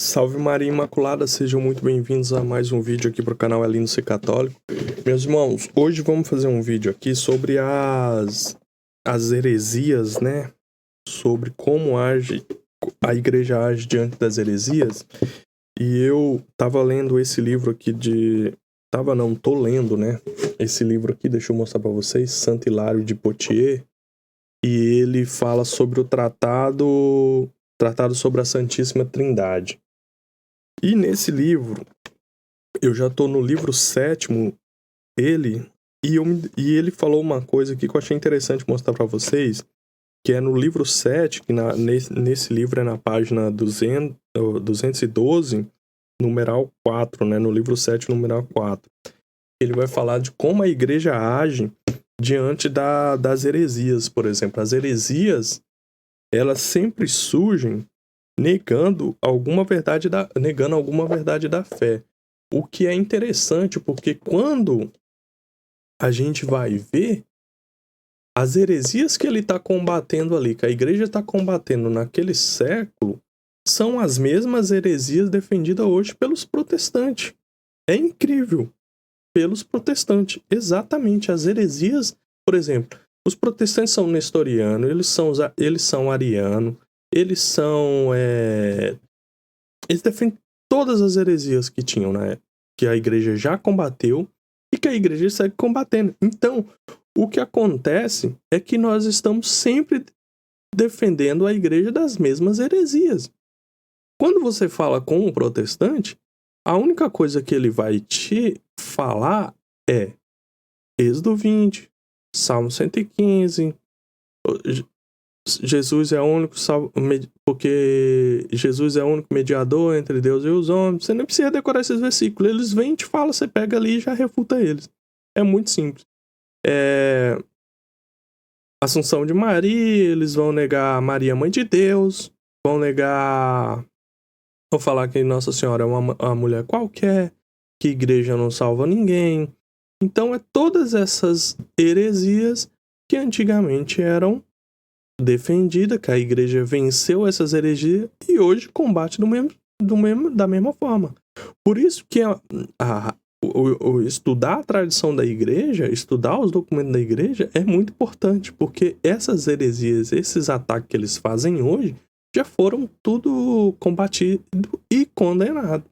Salve Maria Imaculada, sejam muito bem-vindos a mais um vídeo aqui para o canal É Lindo Ser Católico. Meus irmãos, hoje vamos fazer um vídeo aqui sobre as heresias, né? Sobre como a igreja age diante das heresias. E eu tava lendo esse livro aqui tô lendo, né? Esse livro aqui, deixa eu mostrar para vocês, Santo Hilário de Poitiers. E ele fala sobre o tratado sobre a Santíssima Trindade. E nesse livro, eu já tô no livro 7º, e ele falou uma coisa aqui que eu achei interessante mostrar para vocês, que é no livro 7, que nesse livro é na página 212, numeral 4, né? No livro 7, numeral 4. Ele vai falar de como a igreja age diante das heresias, por exemplo. As heresias, elas sempre surgem negando alguma verdade da fé. O que é interessante, porque quando a gente vai ver as heresias que ele está combatendo ali, que a igreja está combatendo naquele século, são as mesmas heresias defendidas hoje pelos protestantes. É incrível. Pelos protestantes. Exatamente. As heresias, por exemplo, os protestantes são nestorianos, eles são arianos, eles defendem todas as heresias que tinham na época, que a igreja já combateu e que a igreja segue combatendo. Então, o que acontece é que nós estamos sempre defendendo a igreja das mesmas heresias. Quando você fala com um protestante, a única coisa que ele vai te falar é Êxodo 20, Salmo 115, Jesus é o único porque Jesus é o único mediador entre Deus e os homens. Você nem precisa decorar esses versículos. Eles vêm e te falam, você pega ali e já refuta eles. É muito simples. Assunção de Maria, eles vão negar Maria, mãe de Deus. Vão falar que Nossa Senhora é uma mulher qualquer, que igreja não salva ninguém. Então é todas essas heresias que antigamente eram defendida, que a igreja venceu essas heresias e hoje combate da mesma forma. Por isso que estudar a tradição da igreja, estudar os documentos da igreja é muito importante, porque essas heresias, esses ataques que eles fazem hoje, já foram tudo combatido e condenado.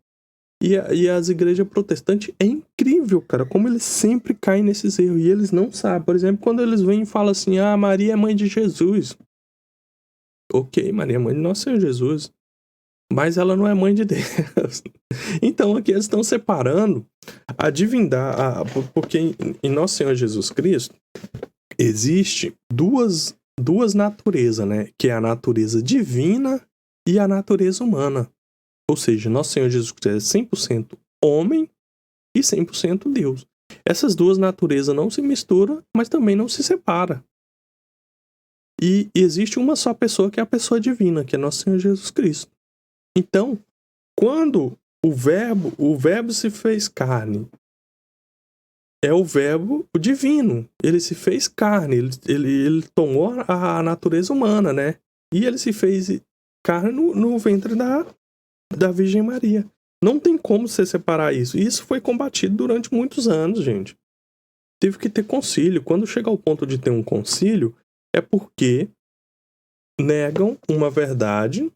E as igrejas protestantes é incrível, cara, como eles sempre caem nesses erros e eles não sabem. Por exemplo, quando eles vêm e falam assim, Maria é mãe de Jesus. Ok, Maria é mãe de nosso Senhor Jesus, mas ela não é mãe de Deus. Então aqui eles estão separando a divindade, porque em nosso Senhor Jesus Cristo existe duas naturezas, né? Que é a natureza divina e a natureza humana. Ou seja, nosso Senhor Jesus Cristo é 100% homem e 100% Deus. Essas duas naturezas não se misturam, mas também não se separam. E existe uma só pessoa que é a pessoa divina, que é nosso Senhor Jesus Cristo. Então, quando o verbo se fez carne, é o verbo divino. Ele se fez carne, ele tomou a natureza humana, né? E ele se fez carne no ventre da Virgem Maria. Não tem como você separar isso. E isso foi combatido durante muitos anos, gente. Teve que ter concílio. Quando chega ao ponto de ter um concílio, é porque negam uma verdade,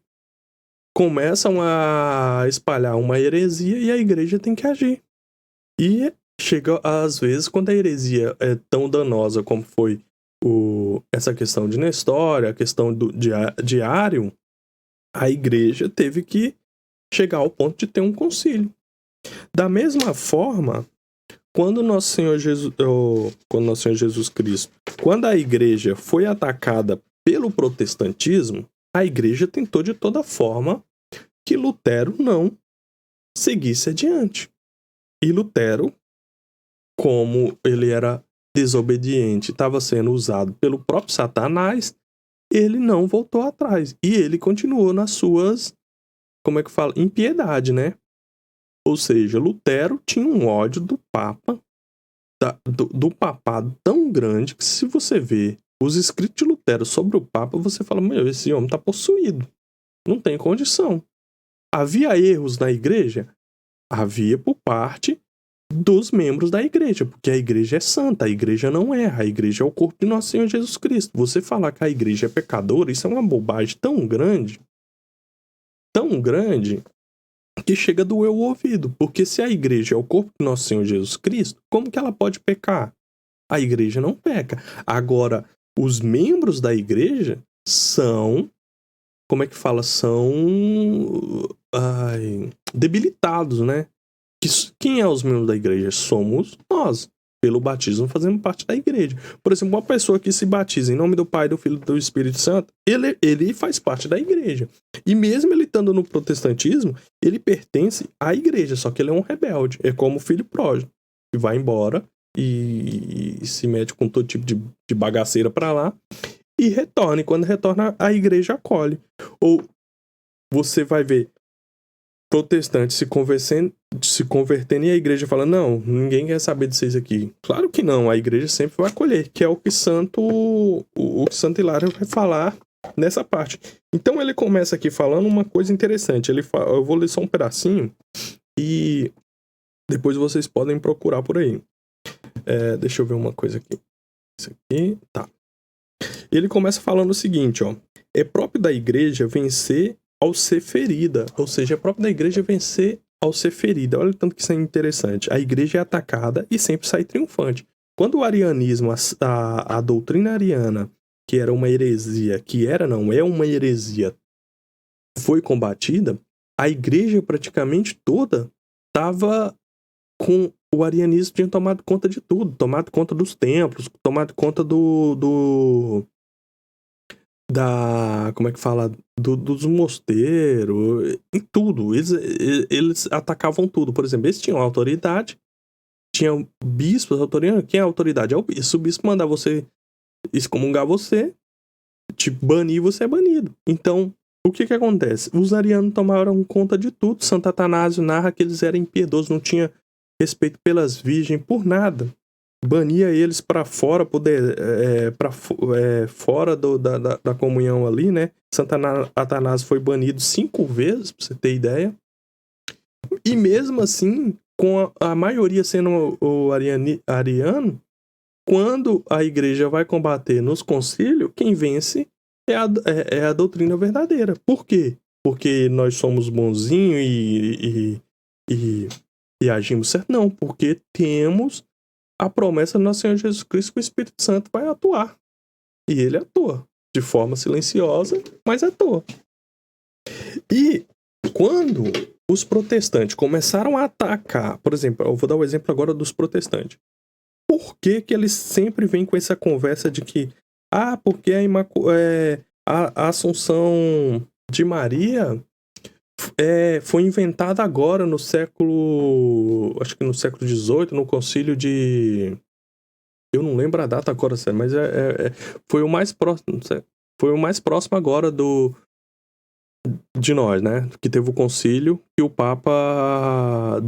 começam a espalhar uma heresia e a igreja tem que agir. E chega, às vezes, quando a heresia é tão danosa como foi essa questão de Nestório, a questão de Ário, a igreja teve que chegar ao ponto de ter um concílio. Da mesma forma, quando nosso Senhor Jesus Cristo, quando a igreja foi atacada pelo protestantismo, a igreja tentou de toda forma que Lutero não seguisse adiante. E Lutero, como ele era desobediente, estava sendo usado pelo próprio Satanás, ele não voltou atrás. E ele continuou nas suas, impiedade, né? Ou seja, Lutero tinha um ódio do Papa, do papado tão grande, que se você vê os escritos de Lutero sobre o Papa, você fala, esse homem está possuído. Não tem condição. Havia erros na igreja? Havia por parte dos membros da igreja, porque a igreja é santa, a igreja não erra, a igreja é o corpo de nosso Senhor Jesus Cristo. Você falar que a igreja é pecadora, isso é uma bobagem tão grande, que chega a doer o ouvido, porque se a igreja é o corpo de nosso Senhor Jesus Cristo, como que ela pode pecar? A igreja não peca. Agora, os membros da igreja são, como é que fala? São debilitados, né? Quem é os membros da igreja? Somos nós. Pelo batismo fazemos parte da igreja. Por exemplo, uma pessoa que se batiza em nome do Pai, do Filho e do Espírito Santo, ele faz parte da igreja. E mesmo ele estando no protestantismo, ele pertence à igreja, só que ele é um rebelde. É como o filho pródigo, que vai embora e se mete com todo tipo de bagaceira pra lá e retorna. E quando retorna, a igreja acolhe. Ou você vai ver protestantes se convertendo e a igreja fala, não, ninguém quer saber de vocês aqui. Claro que não, a igreja sempre vai acolher, que é o que Santo Hilário vai falar nessa parte. Então ele começa aqui falando uma coisa interessante. Ele fala, eu vou ler só um pedacinho e depois vocês podem procurar por aí. Deixa eu ver uma coisa aqui. Isso aqui, tá. Ele começa falando o seguinte, ó. É próprio da igreja vencer ao ser ferida. Ou seja, é próprio da igreja vencer ao ser ferida. Olha o tanto que isso é interessante. A igreja é atacada e sempre sai triunfante. Quando o arianismo, a doutrina ariana, que era uma heresia, é uma heresia, foi combatida, a igreja praticamente toda estava com o arianismo, tinha tomado conta de tudo, tomado conta dos templos, tomado conta como é que fala, dos mosteiros, em tudo, eles atacavam tudo. Por exemplo, eles tinham autoridade, tinham bispos, autoridade. Quem é a autoridade? É o bispo. Se o bispo mandar você excomungar você, te banir, você é banido. Então, o que acontece? Os arianos tomaram conta de tudo. Santo Atanásio narra que eles eram impiedosos, não tinha respeito pelas virgens, por nada. Bania eles para fora, fora da comunhão ali, né? Santo Atanásio foi banido 5 vezes, pra você ter ideia. E mesmo assim, com a maioria sendo o ariano, quando a igreja vai combater nos concílios, quem vence é a doutrina verdadeira. Por quê? Porque nós somos bonzinhos e agimos certo? Não, porque temos a promessa do nosso Senhor Jesus Cristo que o Espírito Santo vai atuar. E ele atua. De forma silenciosa, mas atua. E quando os protestantes começaram a atacar, por exemplo, eu vou dar o exemplo agora dos protestantes. Por que eles sempre vêm com essa conversa de que porque a Assunção de Maria foi inventada agora no século, acho que no século XVIII, no concílio de, eu não lembro a data agora, mas foi o mais próximo agora de nós, né, que teve o concílio que o Papa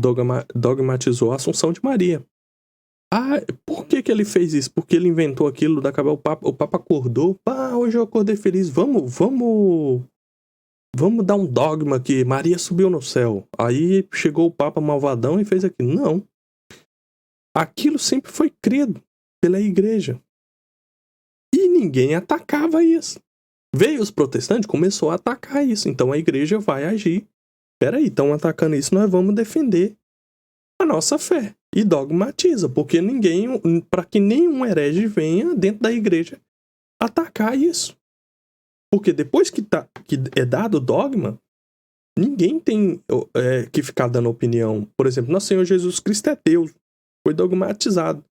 dogmatizou a Assunção de Maria. Por que ele fez isso? Porque ele inventou aquilo da cabeça, o Papa acordou, hoje eu acordei feliz, vamos dar um dogma que Maria subiu no céu. Aí chegou o Papa malvadão e fez aquilo. Não. Aquilo sempre foi crido pela igreja. E ninguém atacava isso. Veio os protestantes, começou a atacar isso. Então a igreja vai agir. Peraí, estão atacando isso, nós vamos defender a nossa fé. E dogmatiza, porque para que nenhum herege venha dentro da igreja atacar isso. Porque depois que é dado o dogma, ninguém tem que ficar dando opinião. Por exemplo, nosso Senhor Jesus Cristo é Deus. Foi dogmatizado.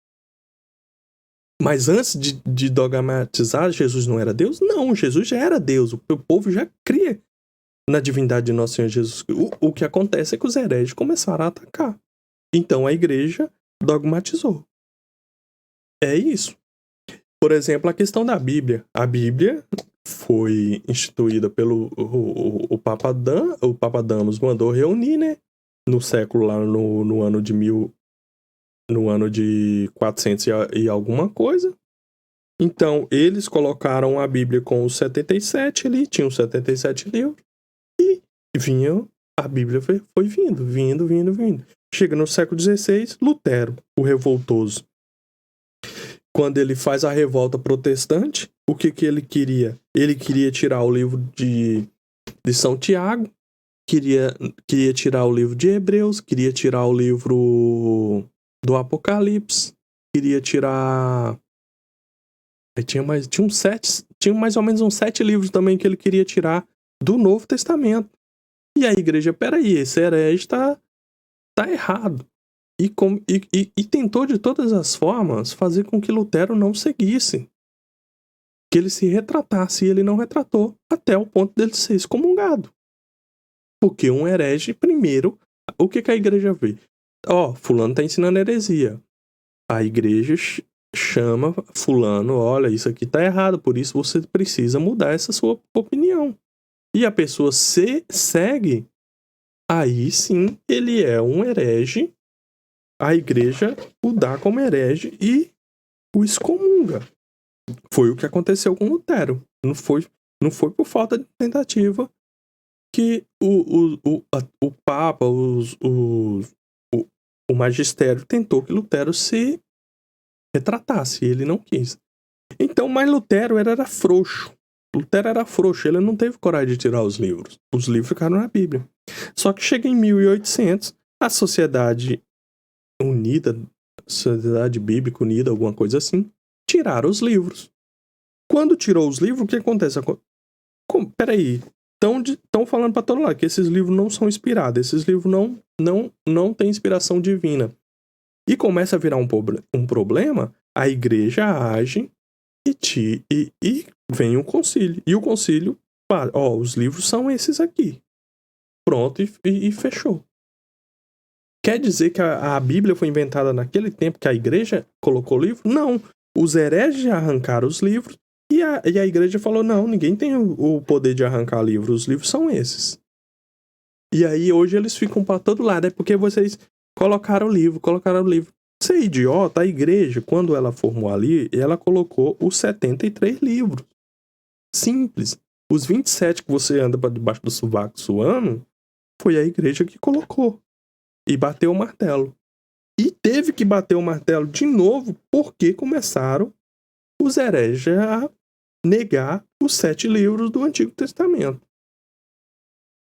Mas antes de dogmatizar, Jesus não era Deus? Não, Jesus já era Deus. O povo já cria na divindade de nosso Senhor Jesus Cristo. O que acontece é que os hereges começaram a atacar. Então a igreja dogmatizou. É isso. Por exemplo, a questão da Bíblia. A Bíblia foi instituída pelo o Papa Damos mandou reunir, né? No século lá no ano de 400 e alguma coisa. Então, eles colocaram a Bíblia com os 77 ali, tinham 77 livros, e vinha a Bíblia foi vindo. Chega no século XVI, Lutero, o revoltoso. Quando ele faz a revolta protestante, o que ele queria? Ele queria tirar o livro de São Tiago, queria tirar o livro de Hebreus, queria tirar o livro do Apocalipse, queria tirar... Tinha mais ou menos uns 7 livros também que ele queria tirar do Novo Testamento. E a igreja, peraí, esse herege tá errado. E tentou de todas as formas fazer com que Lutero não seguisse. Que ele se retratasse, e ele não retratou, até o ponto dele ser excomungado. Porque um herege, primeiro, o que a igreja vê? Fulano tá ensinando heresia. A igreja chama fulano, olha, isso aqui tá errado, por isso você precisa mudar essa sua opinião. E a pessoa segue, aí sim ele é um herege, a igreja o dá como herege e o excomunga. Foi o que aconteceu com Lutero. Não foi por falta de tentativa que o Papa, o magistério tentou que Lutero se retratasse, ele não quis. Então, mas Lutero era frouxo. Ele não teve coragem de tirar os livros. Os livros ficaram na Bíblia. Só que chega em 1800, a Sociedade Unida, Sociedade Bíblica Unida, alguma coisa assim, tiraram os livros. Quando tirou os livros, o que acontece? Peraí, estão falando para todo lado que esses livros não são inspirados, esses livros não têm inspiração divina. E começa a virar um problema, a igreja age e vem o concílio. E o concílio fala, os livros são esses aqui. Pronto, e fechou. Quer dizer que a Bíblia foi inventada naquele tempo que a igreja colocou o livro? Não. Os hereges arrancaram os livros e a igreja falou, não, ninguém tem o poder de arrancar livros, os livros são esses. E aí hoje eles ficam para todo lado, é porque vocês colocaram o livro. Você é idiota, a igreja, quando ela formou ali, ela colocou os 73 livros. Simples. Os 27 que você anda para debaixo do sovaco suando, foi a igreja que colocou. E bateu o martelo. E teve que bater o martelo de novo, porque começaram os hereges a negar os 7 livros do Antigo Testamento.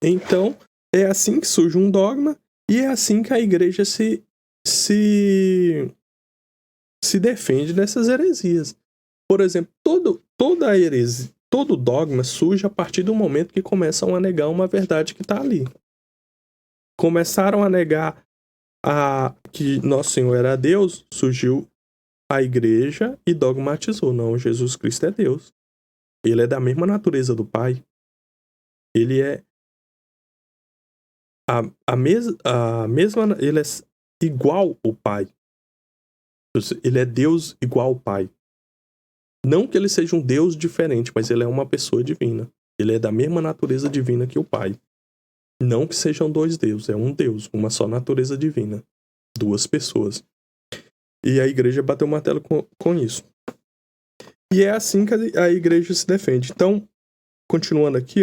Então, é assim que surge um dogma, e é assim que a igreja se defende dessas heresias. Por exemplo, toda heresia, todo dogma surge a partir do momento que começam a negar uma verdade que está ali. Começaram a negar que Nosso Senhor era Deus, surgiu a igreja e dogmatizou. Não, Jesus Cristo é Deus. Ele é da mesma natureza do Pai. Ele é a mesma, ele é igual ao Pai. Ele é Deus igual ao Pai. Não que ele seja um Deus diferente, mas ele é uma pessoa divina. Ele é da mesma natureza divina que o Pai. Não que sejam 2 deuses, é um Deus, uma só natureza divina. 2 pessoas. E a igreja bateu o martelo com isso. E é assim que a igreja se defende. Então, continuando aqui,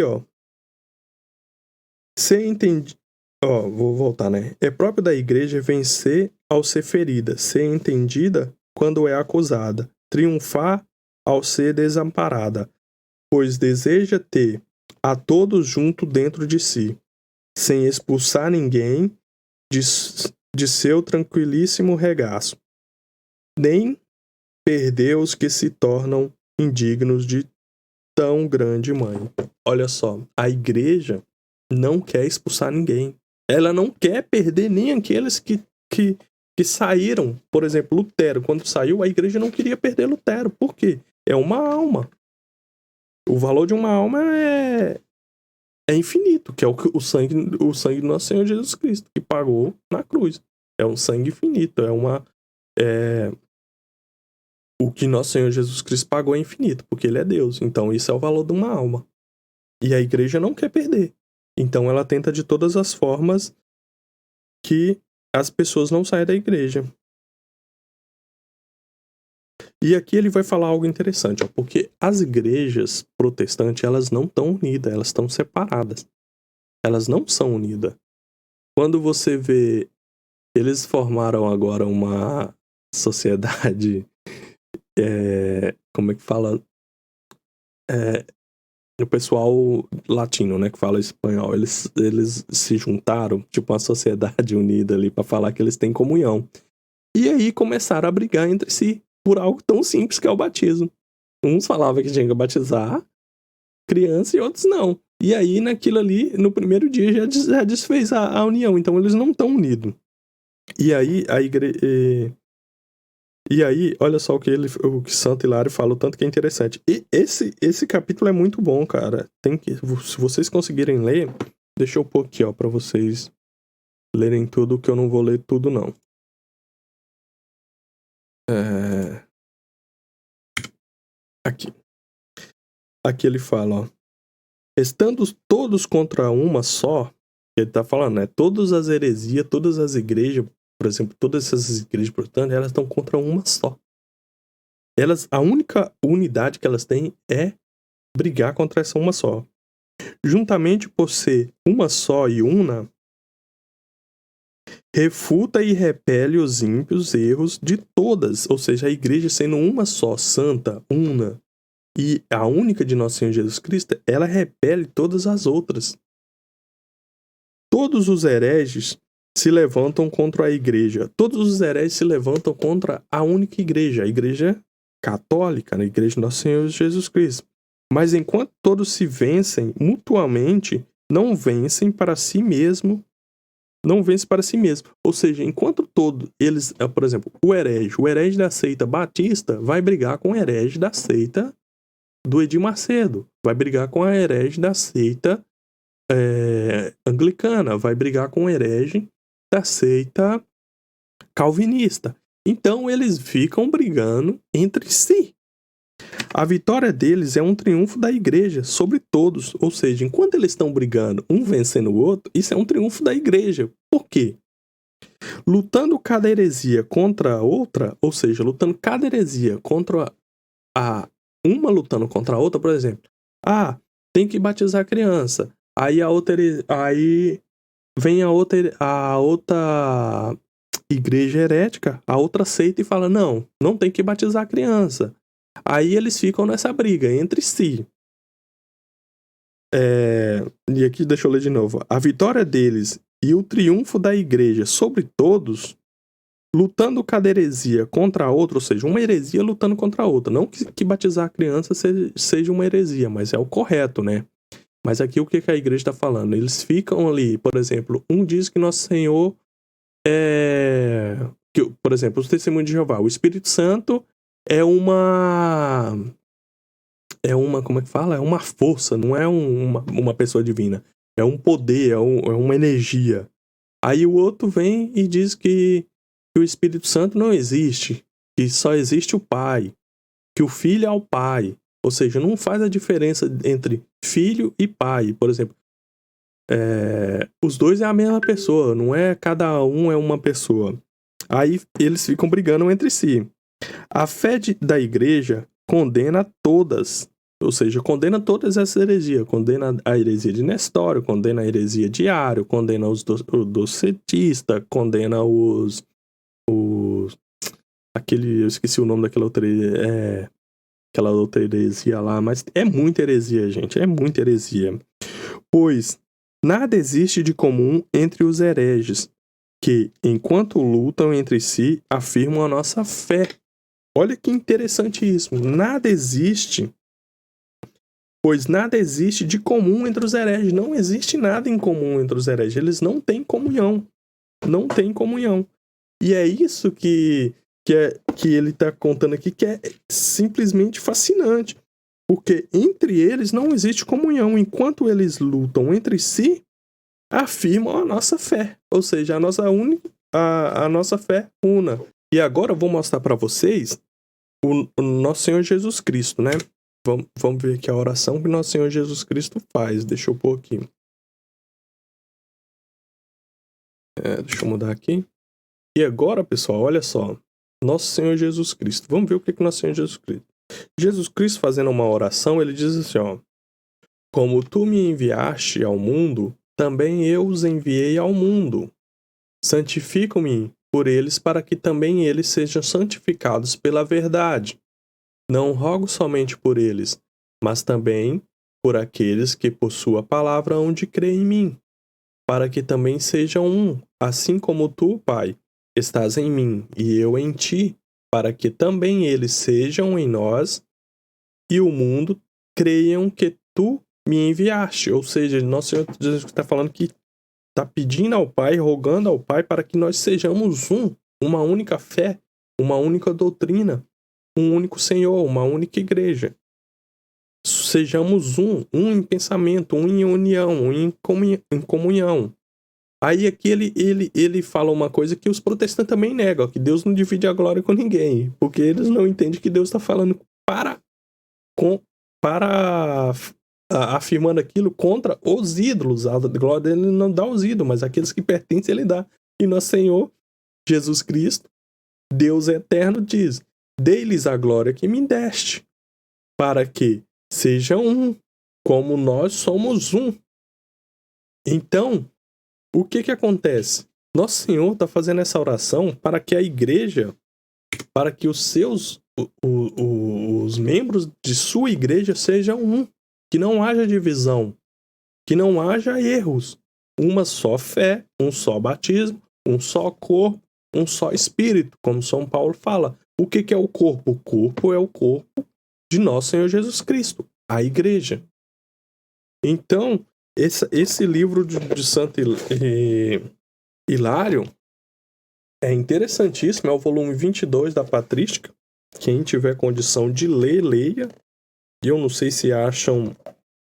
ser entendido. Vou voltar, né? É próprio da igreja vencer ao ser ferida, ser entendida quando é acusada, triunfar ao ser desamparada, pois deseja ter a todos junto dentro de si, sem expulsar ninguém de seu tranquilíssimo regaço, nem perder os que se tornam indignos de tão grande mãe. Olha só, a igreja não quer expulsar ninguém. Ela não quer perder nem aqueles que saíram. Por exemplo, Lutero, quando saiu, a igreja não queria perder Lutero. Por quê? É uma alma. O valor de uma alma é infinito, que é o sangue do nosso Senhor Jesus Cristo, que pagou na cruz. É um sangue infinito, o que nosso Senhor Jesus Cristo pagou é infinito, porque ele é Deus. Então isso é o valor de uma alma. E a igreja não quer perder. Então ela tenta de todas as formas que as pessoas não saiam da igreja. E aqui ele vai falar algo interessante, porque as igrejas protestantes, elas não estão unidas, elas estão separadas. Elas não são unidas. Quando você vê, eles formaram agora uma sociedade, como é que fala? O pessoal latino, né, que fala espanhol, eles se juntaram, tipo uma sociedade unida ali, pra falar que eles têm comunhão. E aí começaram a brigar entre si por algo tão simples que é o batismo. Uns falavam que tinha que batizar criança e outros não. E aí, naquilo ali, no primeiro dia, já desfez a união. Então, eles não estão unidos. E aí, E aí, olha só o que Santo Hilário fala, o tanto que é interessante. E esse capítulo é muito bom, cara. Se vocês conseguirem ler, deixa eu pôr aqui, ó, pra vocês lerem tudo, que eu não vou ler tudo, não. Aqui ele fala, ó. Estando todos contra uma só, ele tá falando, né? Todas as heresias, todas as igrejas, por exemplo, todas essas igrejas protestantes, elas estão contra uma só. A única unidade que elas têm é brigar contra essa uma só. Juntamente por ser uma só e una, refuta e repele os ímpios erros de todas, ou seja, a igreja sendo uma só, santa, una, e a única de nosso Senhor Jesus Cristo, ela repele todas as outras. Todos os hereges se levantam contra a igreja. Todos os hereges se levantam contra a única igreja, a igreja católica, a igreja de nosso Senhor Jesus Cristo. Mas enquanto todos se vencem mutuamente, não vencem para si mesmo. Não vence para si mesmo. Ou seja, enquanto todos eles, por exemplo, o herege da seita batista vai brigar com o herege da seita do Edir Macedo, vai brigar com a herege da seita anglicana, vai brigar com o herege da seita calvinista. Então eles ficam brigando entre si. A vitória deles é um triunfo da igreja sobre todos. Ou seja, enquanto eles estão brigando, um vencendo o outro, isso é um triunfo da igreja. Por quê? Lutando cada heresia contra a outra, ou seja, lutando cada heresia contra uma lutando contra a outra, por exemplo. Tem que batizar a criança. Aí vem a outra igreja herética, a outra seita e fala, não tem que batizar a criança. Aí eles ficam nessa briga entre si. E aqui deixa eu ler de novo. A vitória deles e o triunfo da igreja sobre todos, lutando cada heresia contra a outra, ou seja, uma heresia lutando contra a outra. Não que batizar a criança seja uma heresia, mas é o correto, né? Mas aqui o que a igreja está falando? Eles ficam ali, por exemplo, um diz que Nosso Senhor por exemplo, os testemunhos de Jeová, o Espírito Santo é uma, como é que fala? É uma força, não é uma pessoa divina. É um poder, é uma energia. Aí o outro vem e diz que o Espírito Santo não existe, que só existe o Pai, que o Filho é o Pai. Ou seja, não faz a diferença entre filho e pai. Por exemplo, os dois é a mesma pessoa, não é cada um é uma pessoa. Aí eles ficam brigando entre si. A fé da igreja condena todas, ou seja, condena todas essas heresias. Condena a heresia de Nestório, condena a heresia de Ário, condena os docetistas, condena eu esqueci o nome daquela outra aquela outra heresia lá, mas é muita heresia, gente, é muita heresia. Pois nada existe de comum entre os hereges, que, enquanto lutam entre si, afirmam a nossa fé. Olha que interessante isso. Nada existe, pois nada existe de comum entre os hereges. Não existe nada em comum entre os hereges. Eles não têm comunhão. Não têm comunhão. E é isso que ele está contando aqui, que é simplesmente fascinante. Porque entre eles não existe comunhão. Enquanto eles lutam entre si, afirmam a nossa fé. Ou seja, a nossa fé una. E agora eu vou mostrar para vocês o nosso Senhor Jesus Cristo, né? Vamos ver aqui a oração que nosso Senhor Jesus Cristo faz. Deixa eu pôr aqui. Deixa eu mudar aqui. E agora, pessoal, olha só. Nosso Senhor Jesus Cristo. Vamos ver o que nosso Senhor Jesus Cristo. Jesus Cristo fazendo uma oração, ele diz assim, ó. Como tu me enviaste ao mundo, também eu os enviei ao mundo. Santifico-me por eles para que também eles sejam santificados pela verdade. Não rogo somente por eles, mas também por aqueles que por sua palavra hão de crer em mim, para que também sejam um, assim como tu, Pai, estás em mim e eu em ti, para que também eles sejam em nós e o mundo creiam que tu me enviaste. Ou seja, nosso Senhor Jesus está falando que está pedindo ao Pai, rogando ao Pai para que nós sejamos um, uma única fé, uma única doutrina, um único Senhor, uma única igreja. Sejamos um em pensamento, um em união, um em comunhão. Aí aqui ele fala uma coisa que os protestantes também negam, que Deus não divide a glória com ninguém, porque eles não entendem que Deus está falando afirmando aquilo contra os ídolos. A glória dele não dá aos ídolos, mas aqueles que pertencem ele dá. E nosso Senhor Jesus Cristo, Deus eterno, diz: dei-lhes a glória que me deste, para que sejam um, como nós somos um. Então, o que acontece? Nosso Senhor está fazendo essa oração para que a igreja, para que os membros de sua igreja sejam um, que não haja divisão, que não haja erros, uma só fé, um só batismo, um só corpo, um só espírito, como São Paulo fala. O que é o corpo? O corpo é o corpo de nosso Senhor Jesus Cristo, a igreja. Então, esse livro de Santo Hilário é interessantíssimo, é o volume 22 da Patrística. Quem tiver condição de ler, leia. Eu não sei se acham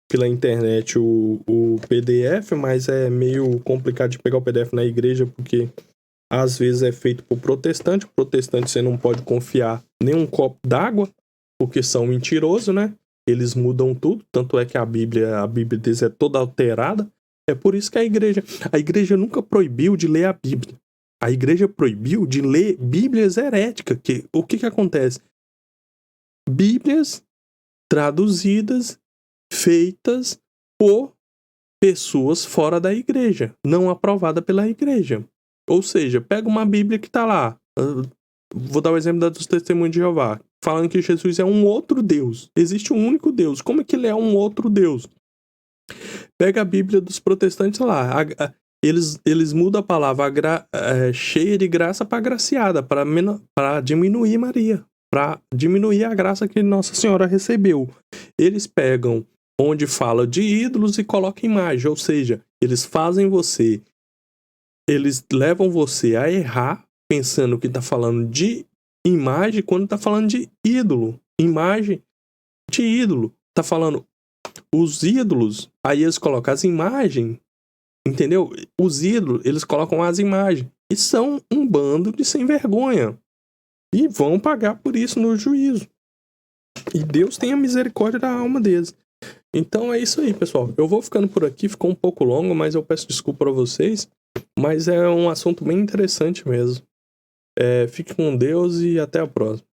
pela internet o PDF, mas é meio complicado de pegar o PDF na igreja, porque às vezes é feito por protestante. O protestante você não pode confiar nem um copo d'água, porque são mentirosos, né? Eles mudam tudo, tanto é que a Bíblia deles é toda alterada. É por isso que a igreja nunca proibiu de ler a Bíblia. A igreja proibiu de ler Bíblias heréticas. O que acontece? Bíblias traduzidas, feitas por pessoas fora da igreja, não aprovada pela igreja. Ou seja, pega uma Bíblia que está lá, vou dar o exemplo dos Testemunhos de Jeová, falando que Jesus é um outro Deus. Existe um único Deus. Como é que ele é um outro Deus? Pega a Bíblia dos protestantes lá. Eles mudam a palavra cheia de graça para agraciada, para diminuir Maria, para diminuir a graça que Nossa Senhora recebeu. Eles pegam onde fala de ídolos e colocam imagem. Ou seja, eles levam você a errar pensando que está falando de imagem quando está falando de ídolo. Imagem de ídolo. Está falando os ídolos, aí eles colocam as imagens, entendeu? Os ídolos, eles colocam as imagens. E são um bando de sem vergonha. E vão pagar por isso no juízo. E Deus tem a misericórdia da alma deles. Então é isso aí, pessoal. Eu vou ficando por aqui, ficou um pouco longo, mas eu peço desculpa para vocês. Mas é um assunto bem interessante mesmo. Fique com Deus e até a próxima.